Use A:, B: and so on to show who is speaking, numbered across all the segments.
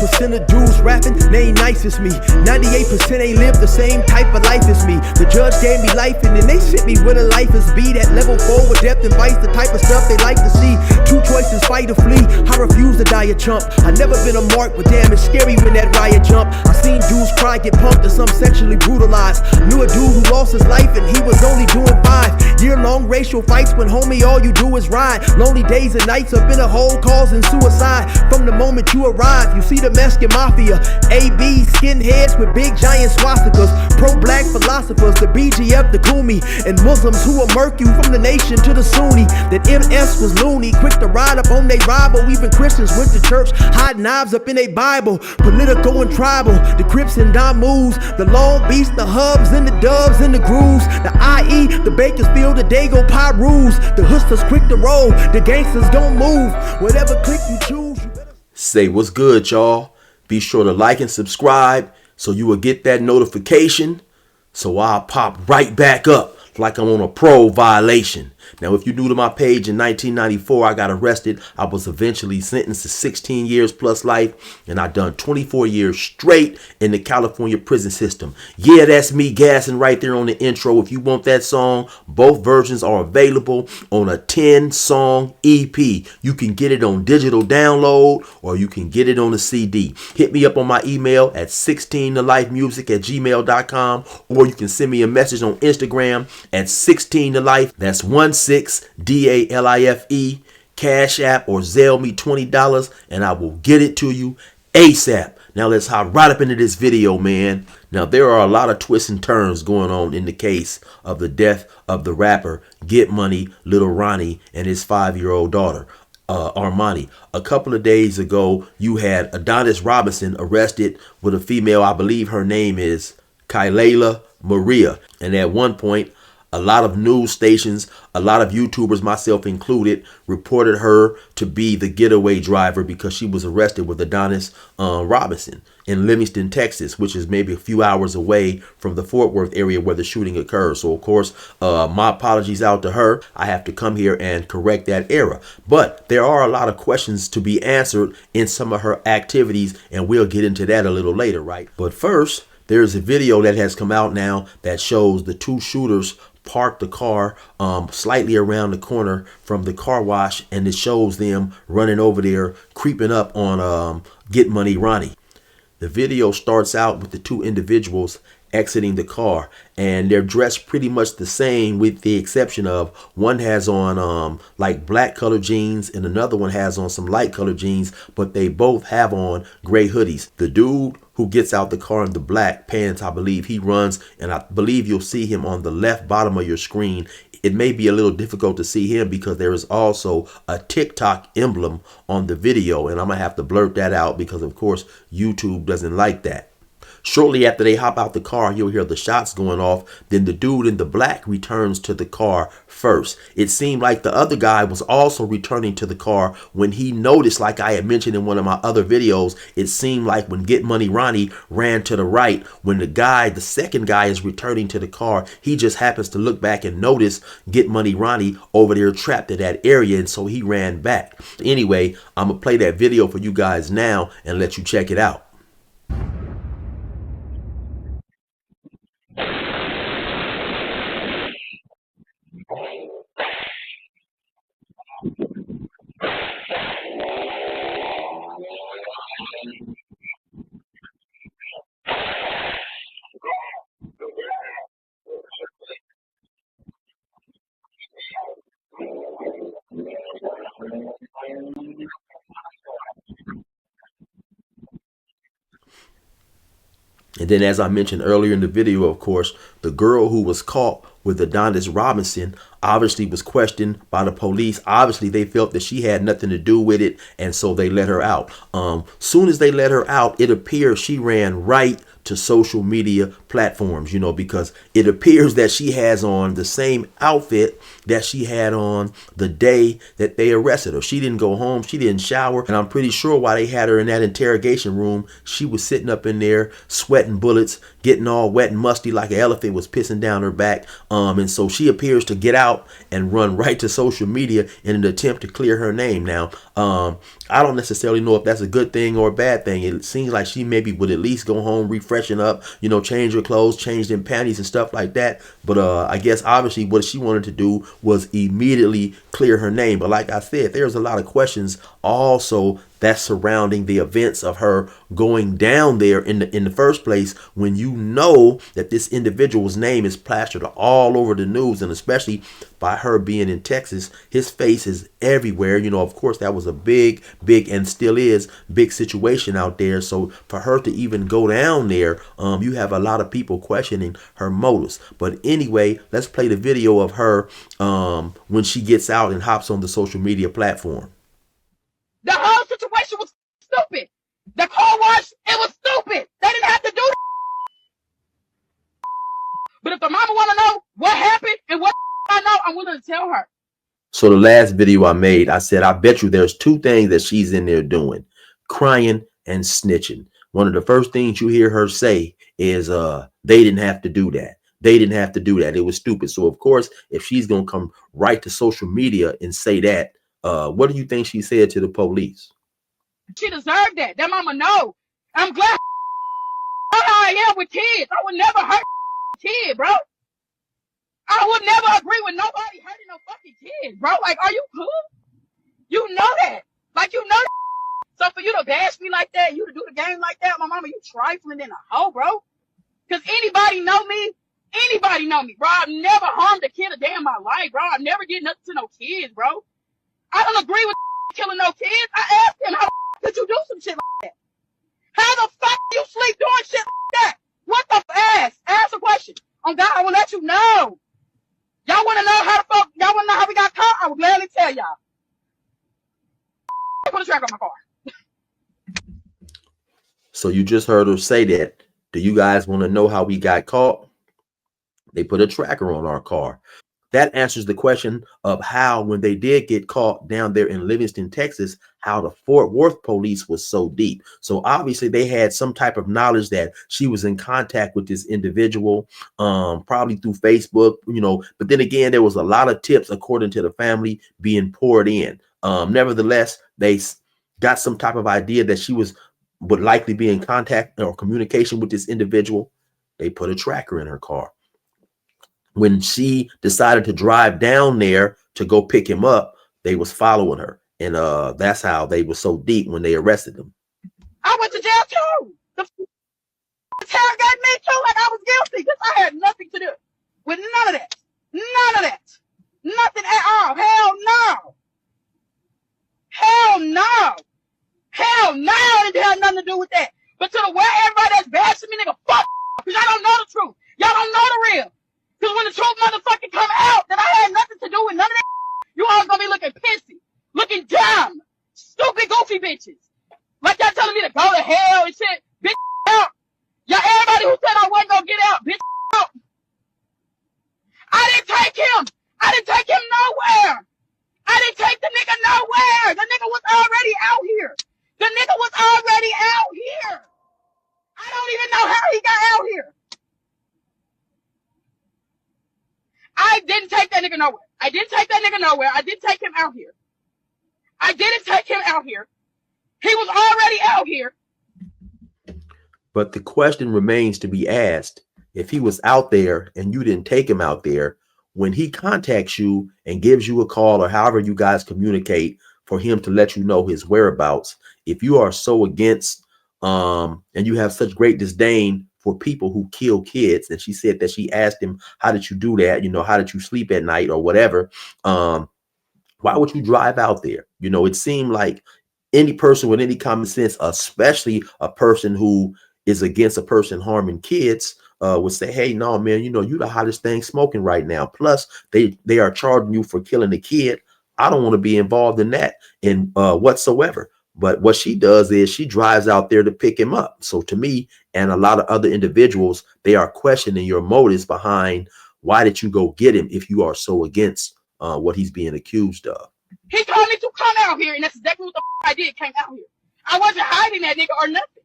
A: 1% of dudes rapping, they ain't nice as me. 98% ain't live the same type of life as me. The judge gave me life and then they sent me where the life is be. That level 4 with depth and vice, the type of stuff they like to see. Two choices, fight or flee. I refuse to die a chump. I never been a mark, but damn, it's scary when that riot jump. I seen dudes cry, get pumped, and some sexually brutalized. Knew a dude who lost his life and he was only doing 5 year-long racial fights when homie all you do is ride. Lonely days and nights up in a hole causing suicide. From the moment you arrive, you see the Mexican mafia, AB skinheads with big giant swastikas, pro-black philosophers, the BGF, the Kumi, and Muslims who will murk you from the nation to the Sunni. That MS was loony, quick to ride up on they rival. Even Christians went to church, hide knives up in they Bible. Political and tribal, the Crips and Damus, the Long Beach, the Hubs and the Dubs and the Grooves, the IE, the Bakersfield, the Dago Pyrus, the Hustlers quick to roll, the gangsters gon' move. Whatever click you choose.
B: Say what's good, y'all. Be sure to like and subscribe so you will get that notification. So I'll pop right back up like I'm on a parole violation. Now, if you're new to my page, in 1994, I got arrested. I was eventually sentenced to 16 years plus life, and I done 24 years straight in the California prison system. Yeah, that's me gassing right there on the intro. If you want that song, both versions are available on a 10-song EP. You can get it on digital download, or you can get it on a CD. Hit me up on my email at 16tolifemusic@gmail.com, or you can send me a message on Instagram at 16tolife. That's 16DALIFE, Cash App, or Zelle me $20 and I will get it to you ASAP. Now let's hop right up into this video, man. Now there are a lot of twists and turns going on in the case of the death of the rapper Get Money, Little Ronnie, and his 5-year-old daughter, Armani. A couple of days ago, you had Adonis Robinson arrested with a female. I believe her name is Kylela Maria. And at one point, a lot of news stations, a lot of YouTubers, myself included, reported her to be the getaway driver because she was arrested with Adonis Robinson in Livingston, Texas, which is maybe a few hours away from the Fort Worth area where the shooting occurred. So, of course, my apologies out to her. I have to come here and correct that error. But there are a lot of questions to be answered in some of her activities, and we'll get into that a little later, right? But first, there's a video that has come out now that shows the two shooters parked the car slightly around the corner from the car wash, and it shows them running over there, creeping up on Get Money Ronnie. The video starts out with the two individuals exiting the car, and they're dressed pretty much the same with the exception of one has on like black colored jeans and another one has on some light colored jeans, but they both have on gray hoodies. The dude who gets out the car in the black pants, I believe he runs, and I believe you'll see him on the left bottom of your screen. It may be a little difficult to see him because there is also a TikTok emblem on the video, and I'm gonna have to blurt that out because of course YouTube doesn't like that. Shortly after they hop out the car, you'll hear the shots going off. Then the dude in the black returns to the car first. It seemed like the other guy was also returning to the car when he noticed, like I had mentioned in one of my other videos, it seemed like when Get Money Ronnie ran to the right, when the second guy is returning to the car, he just happens to look back and notice Get Money Ronnie over there trapped in that area, and so he ran back. Anyway, I'm gonna play that video for you guys now and let you check it out. And then, as I mentioned earlier in the video, of course, the girl who was caught with Adonis Robinson obviously was questioned by the police. Obviously, they felt that she had nothing to do with it, and so they let her out. Soon as they let her out, it appears she ran right to social media platforms, because it appears that she has on the same outfit that she had on the day that they arrested her. She didn't go home. She didn't shower. And I'm pretty sure while they had her in that interrogation room, she was sitting up in there sweating bullets, getting all wet and musty like an elephant was pissing down her back. And so she appears to get out out and run right to social media in an attempt to clear her name. Now, I don't necessarily know if that's a good thing or a bad thing. It seems like she maybe would at least go home, refreshen up, you know, change her clothes, change them panties and stuff like that. But I guess obviously what she wanted to do was immediately clear her name. But like I said, there's a lot of questions also that's surrounding the events of her going down there in the first place, when you know that this individual's name is plastered all over the news, and especially by her being in Texas, his face is everywhere. You know, of course, that was a big and still is big situation out there. So for her to even go down there, you have a lot of people questioning her motives. But anyway, let's play the video of her when she gets out and hops on the social media platform.
C: The whole situation was stupid. The car wash, it was stupid. They didn't have to do that. But if the mama want to know what happened and what I know, I'm willing to tell her.
B: So the last video I made, I said, I bet you there's two things that she's in there doing: crying and snitching. One of the first things you hear her say is, they didn't have to do that. They didn't have to do that. It was stupid. So of course, if she's going to come right to social media and say that, what do you think she said to the police?
C: She deserved that. That mama know. I'm glad how I am with kids. I would never hurt a kid, bro. I would never agree with nobody hurting no fucking kid, bro. Like, are you cool? You know that. Like, you know that. So for you to bash me like that, you to do the game like that, my mama, you trifling in a hoe, bro. Because anybody know me, bro. I've never harmed a kid a day in my life, bro. I've never did nothing to no kids, bro. I don't agree with killing no kids. I asked him, how could you do some shit like that? How the fuck do you sleep doing shit like that? What the ass? Ask a question. Oh God, I will let you know. Y'all want to know how the fuck? Y'all want to know how we got caught? I will gladly tell y'all. Put a track on my car.
B: So you just heard her say that. Do you guys want to know how we got caught? They put a tracker on our car. That answers the question of how, when they did get caught down there in Livingston, Texas, how the Fort Worth police was so deep. So obviously they had some type of knowledge that she was in contact with this individual, probably through Facebook, you know. But then again, there was a lot of tips, according to the family, being poured in. Nevertheless, they got some type of idea that she would likely be in contact or communication with this individual. They put a tracker in her car. When she decided to drive down there to go pick him up, they was following her. And that's how they were so deep when they arrested him.
C: I went to jail too. The interrogated me too, like I was guilty, because I had nothing to do with none of that. None of that. Nothing at all. Hell no. Hell no. Hell no. I didn't have nothing to do with that. But to the way everybody that's bashing me, nigga, fuck, because y'all don't know the truth. Y'all don't know the real. Because when the truth motherfucking come out that I had nothing to do with none of that, you all gonna be looking pissy, looking dumb, stupid, goofy bitches. Like y'all telling me to go to hell and shit. Bitch, out. Y'all, everybody who said I wasn't gonna get out, bitch, out. I didn't take him. I didn't take him nowhere. I didn't take the nigga nowhere. The nigga was already out here. The nigga was already out here. I don't even know how he got out here. I didn't take that nigga nowhere. I didn't take that nigga nowhere. I didn't take him out here. I didn't take him out here. He was already out here.
B: But the question remains to be asked. If he was out there and you didn't take him out there, when he contacts you and gives you a call, or however you guys communicate, for him to let you know his whereabouts, if you are so against and you have such great disdain for people who kill kids, and she said that she asked him, how did you do that? You know, how did you sleep at night or whatever? Why would you drive out there? You know, it seemed like any person with any common sense, especially a person who is against a person harming kids, would say, hey, no, man, you know, you the hottest thing smoking right now. Plus, they are charging you for killing a kid. I don't want to be involved in that whatsoever. But what she does is she drives out there to pick him up. So to me and a lot of other individuals, they are questioning your motives behind why did you go get him if you are so against what he's being accused of.
C: He told me to come out here, and that's exactly what the I did. Came out here. I wasn't hiding that nigga or nothing.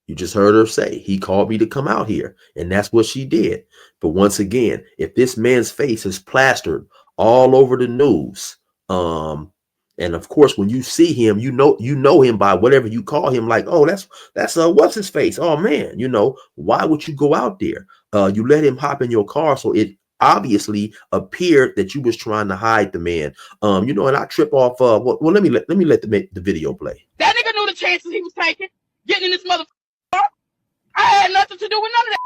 B: You just heard her say, he called me to come out here. And that's what she did. But once again, if this man's face is plastered all over the news, and of course, when you see him, you know him by whatever you call him, like, oh, that's what's his face? Oh man, why would you go out there? You let him hop in your car, so it obviously appeared that you was trying to hide the man. And I trip off well, let me let the video play.
C: That nigga knew the chances he was taking, getting in this motherfucker. I had nothing to do with none of that.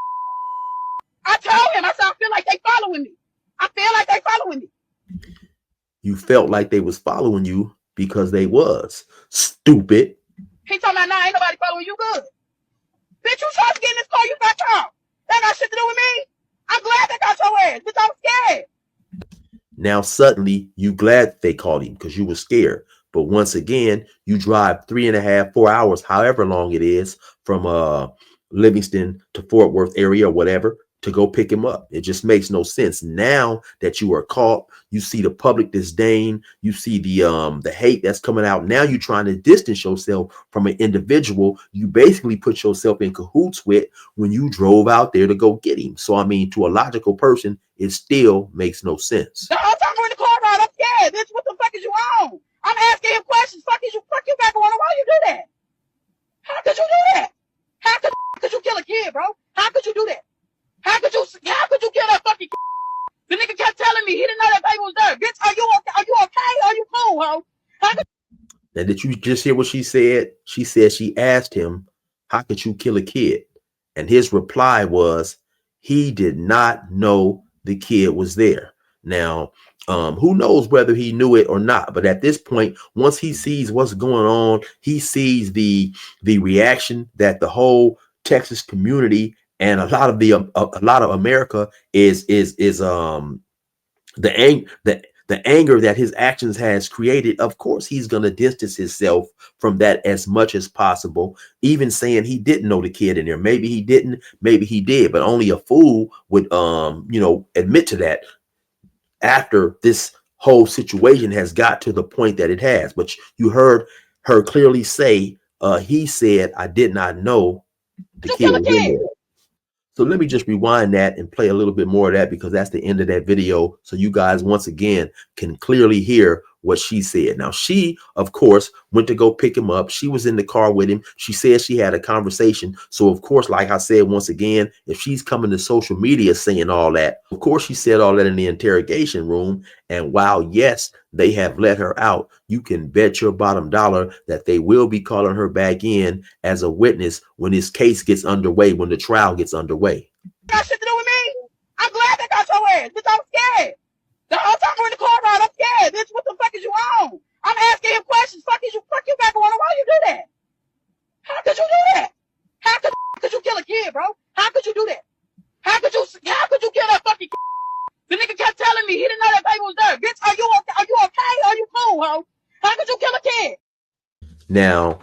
C: I told him, I said, I feel like they following me. I feel like they following me.
B: You felt like they was following you because they was. Stupid.
C: He talking about, nah, ain't nobody following you good. Bitch, you tried to get in this car, you got caught. That got shit to do with me. I'm glad they got your ass, bitch, I was scared.
B: Now suddenly you glad they called him because you were scared. But once again, you drive 3.5, 4 hours, however long it is, from Livingston to Fort Worth area or whatever, to go pick him up. It just makes no sense. Now that you are caught, you see the public disdain, you see the hate that's coming out. Now you're trying to distance yourself from an individual you basically put yourself in cahoots with when you drove out there to go get him. So I mean, to a logical person, it still makes no sense.
C: The whole time we're in the car ride, I'm scared. Bitch, what the fuck is you on? I'm asking him questions. Fuck you back on. Why you do that? How could you do that? How could you kill a kid, bro? How could you do that? How could you kill that fucking kid? The nigga kept telling me he didn't know that baby was there. Bitch, are you okay? Are you okay? Are you cool, ho?
B: And did you just hear what she said? She said she asked him, how could you kill a kid? And his reply was, he did not know the kid was there. Now, who knows whether he knew it or not? But at this point, once he sees what's going on, he sees the reaction that the whole Texas community and a lot of America is the anger that his actions has created. Of course, he's going to distance himself from that as much as possible, even saying he didn't know the kid in there. Maybe he didn't, maybe he did, but only a fool would admit to that after this whole situation has got to the point that it has. But you heard her clearly say, he said, I did not know the kid was in there. So let me just rewind that and play a little bit more of that, because that's the end of that video. So you guys, once again, can clearly hear what she said. Now, she, of course, went to go pick him up. She was in the car with him. She said she had a conversation. So, of course, like I said, once again, if she's coming to social media saying all that, of course, she said all that in the interrogation room. And while, yes, they have let her out, you can bet your bottom dollar that they will be calling her back in as a witness when this case gets underway, when the trial gets underway.
C: Got shit to do with me. I'm glad they got your ass, bitch, I was scared. The whole time we're in the car ride, I'm scared, bitch. What the fuck is you on? I'm asking him questions. Fuck you back on. Why you do that? How could you do that? How could you kill a kid, bro? How could you do that? How could you kill that fucking kid? The nigga kept telling me he didn't know that baby was there. Bitch, are you okay? Are you okay? Are you cool, ho? How could you kill a kid?
B: Now,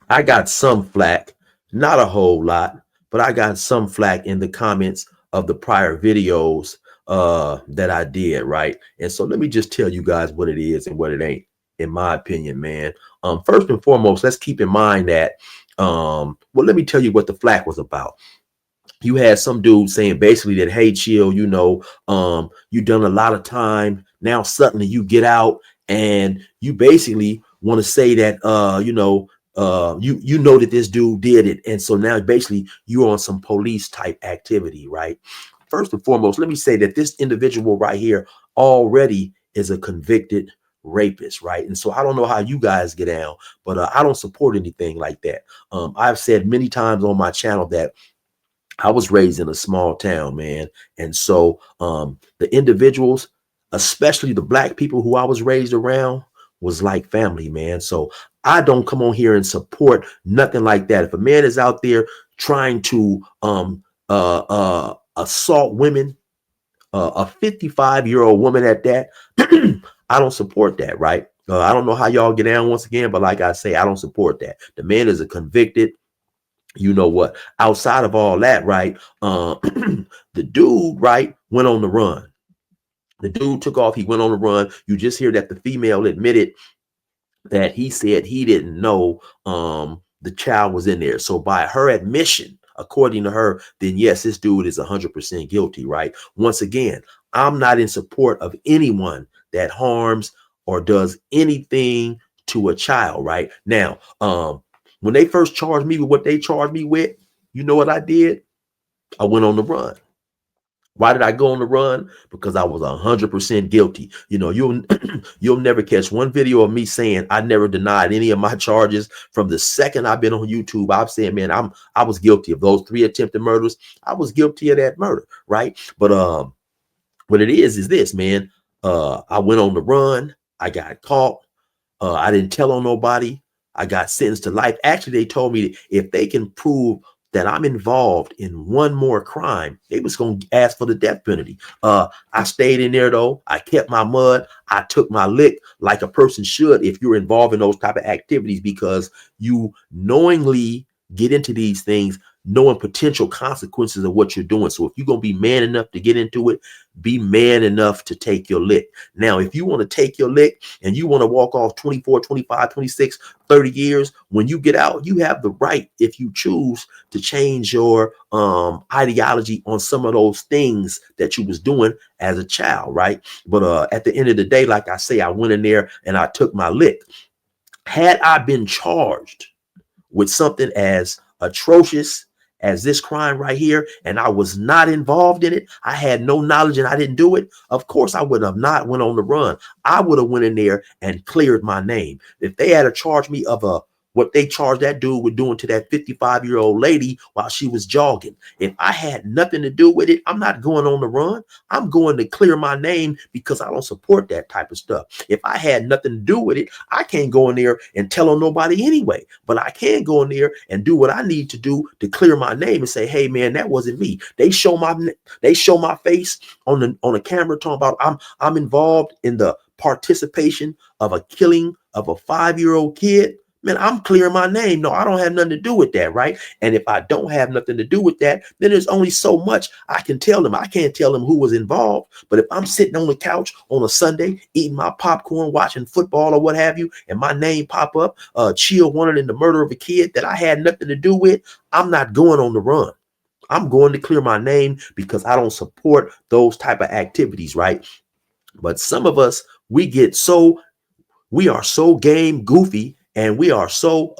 B: I got some flack, not a whole lot, but I got some flack in the comments of the prior videos that I did, right? And so let me just tell you guys what it is and what it ain't, in my opinion, man. First and foremost, let's keep in mind that well, let me tell you what the flack was about. You had some dude saying basically that, hey, chill, you done a lot of time. Now suddenly you get out and you basically want to say that you know that this dude did it. And so now basically you're on some police type activity, right? First and foremost, let me say that this individual right here already is a convicted rapist, right? And so I don't know how you guys get down, but I don't support anything like that. I've said many times on my channel that I was raised in a small town, man. And so the individuals, especially the black people who I was raised around, was like family, man. So I don't come on here and support nothing like that. If a man is out there trying to assault women, a 55-year-old woman at that, I don't support that, right? I don't know how y'all get down once again, but like I say, I don't support that. The man is a convicted, you know what, outside of all that, right? The dude, right, went on the run. The dude took off. He went on the run. You just hear that the female admitted that he said he didn't know the the child was in there. So by her admission, according to her, then yes, this dude is 100% guilty, right? Once again, I'm not in support of anyone that harms or does anything to a child, right? Now, when they first charged me with what they charged me with, you know what I did? I went on the run. Why did I go on the run? Because I was 100% guilty. You know, you'll never catch one video of me saying I never denied any of my charges. From the second I've been on YouTube, I've said, man, I was guilty of those 3 attempted murders. I was guilty of that murder, right? But what it is this, man. I went on the run. I got caught. I didn't tell on nobody. I got sentenced to life. Actually, they told me that if they can prove that I'm involved in one more crime, they was going to ask for the death penalty. I stayed in there, though. I kept my mud. I took my lick like a person should if you're involved in those type of activities, because you knowingly get into these things knowing potential consequences of what you're doing. So if you're going to be man enough to get into it, be man enough to take your lick. Now, if you want to take your lick and you want to walk off 24, 25, 26, 30 years, when you get out, you have the right, if you choose, to change your ideology on some of those things that you was doing as a child, right? But at the end of the day, like I say, I went in there and I took my lick. Had I been charged with something as atrocious as this crime right here, and I was not involved in it, I had no knowledge and I didn't do it, of course I would have not went on the run. I would have went in there and cleared my name. If they had to charge me of what they charged that dude with doing to that 55-year-old lady while she was jogging, if I had nothing to do with it, I'm not going on the run. I'm going to clear my name because I don't support that type of stuff. If I had nothing to do with it, I can't go in there and tell on nobody anyway. But I can go in there and do what I need to do to clear my name and say, hey man, that wasn't me. They show my face on the camera talking about I'm involved in the participation of a killing of a 5-year-old kid. Man, I'm clearing my name. No, I don't have nothing to do with that, right? And if I don't have nothing to do with that, then there's only so much I can tell them. I can't tell them who was involved. But if I'm sitting on the couch on a Sunday, eating my popcorn, watching football or what have you, and my name pop up, Chill wanted in the murder of a kid that I had nothing to do with, I'm not going on the run. I'm going to clear my name because I don't support those type of activities, right? But some of us, we are so game goofy, and we are so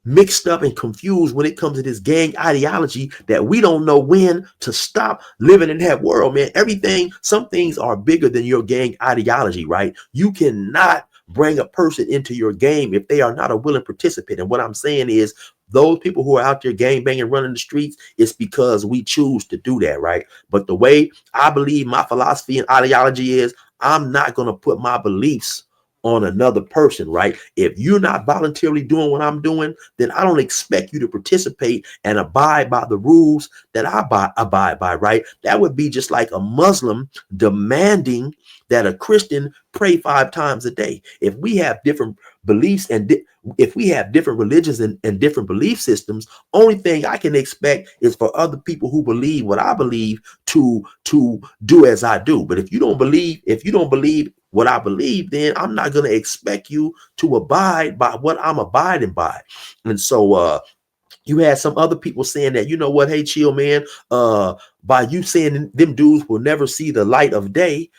B: mixed up and confused when it comes to this gang ideology that we don't know when to stop living in that world, man. Some things are bigger than your gang ideology, right? You cannot bring a person into your game if they are not a willing participant. And what I'm saying is, those people who are out there gang banging, running the streets, it's because we choose to do that, right? But the way I believe my philosophy and ideology is, I'm not going to put my beliefs on another person, right? If you're not voluntarily doing what I'm doing, then I don't expect you to participate and abide by the rules that I abide by, right? That would be just like a Muslim demanding that a Christian pray 5 times a day. If we have different beliefs and if we have different religions and different belief systems, only thing I can expect is for other people who believe what I believe to do as I do. But if you don't believe what I believe, then I'm not going to expect you to abide by what I'm abiding by. And so you had some other people saying that, you know what, hey, Chill, man, by you saying them dudes will never see the light of day,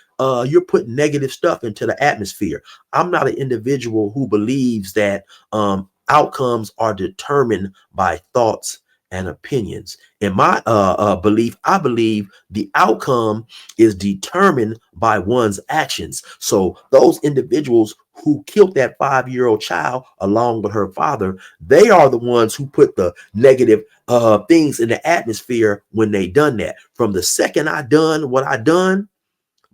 B: you're putting negative stuff into the atmosphere. I'm not an individual who believes that outcomes are determined by thoughts and opinions. In my belief, I believe the outcome is determined by one's actions. So those individuals who killed that 5-year-old child along with her father, they are the ones who put the negative things in the atmosphere when they done that. From the second I done what I done,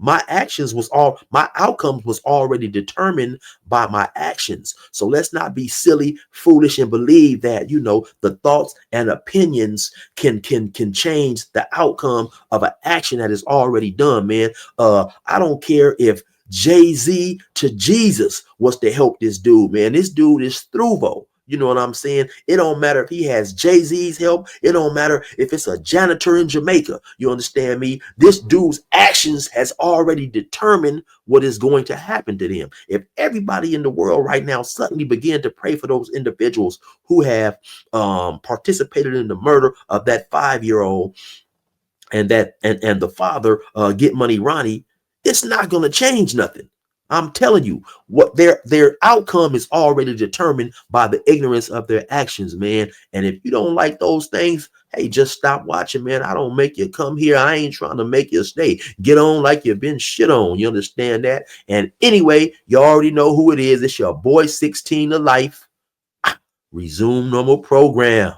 B: my outcomes was already determined by my actions. So let's not be silly, foolish, and believe that, you know, the thoughts and opinions can change the outcome of an action that is already done, man. I don't care if Jay-Z to Jesus was to help this dude, man. This dude is Struvo. You know what I'm saying? It don't matter if he has Jay-Z's help. It don't matter if it's a janitor in Jamaica. You understand me? This dude's actions has already determined what is going to happen to them. If everybody in the world right now suddenly began to pray for those individuals who have participated in the murder of that 5-year-old and the father, Get Money Ronnie, it's not going to change nothing. I'm telling you, what their outcome is already determined by the ignorance of their actions, man. And if you don't like those things, hey, just stop watching, man. I don't make you come here. I ain't trying to make you stay. Get on like you've been shit on. You understand that? And anyway, you already know who it is. It's your boy 16 to life. Resume normal program.